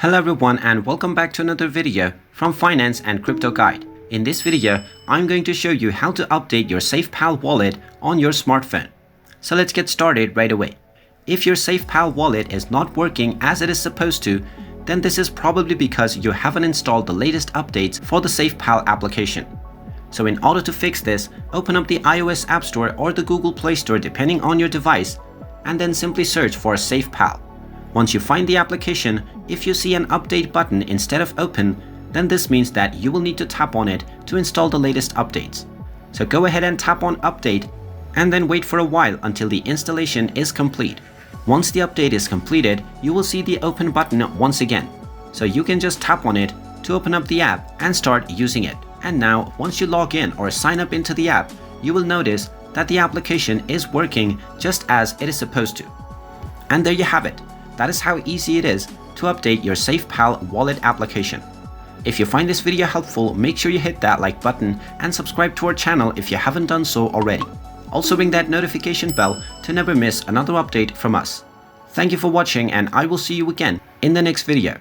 Hello everyone and welcome back to another video from Finance and Crypto Guide. In this video, I'm going to show you how to update your SafePal wallet on your smartphone. So let's get started right away. If your SafePal wallet is not working as it is supposed to, then this is probably because you haven't installed the latest updates for the SafePal application. So in order to fix this, open up the iOS App Store or the Google Play Store depending on your device, and then simply search for SafePal. Once you find the application, if you see an update button instead of open, then this means that you will need to tap on it to install the latest updates. So go ahead and tap on update and then wait for a while until the installation is complete. Once the update is completed, you will see the open button once again. So you can just tap on it to open up the app and start using it. And now, once you log in or sign up into the app, you will notice that the application is working just as it is supposed to. And there you have it. That is how easy it is to update your SafePal wallet application. If you find this video helpful, make sure you hit that like button and subscribe to our channel if you haven't done so already. Also ring that notification bell to never miss another update from us. Thank you for watching and I will see you again in the next video.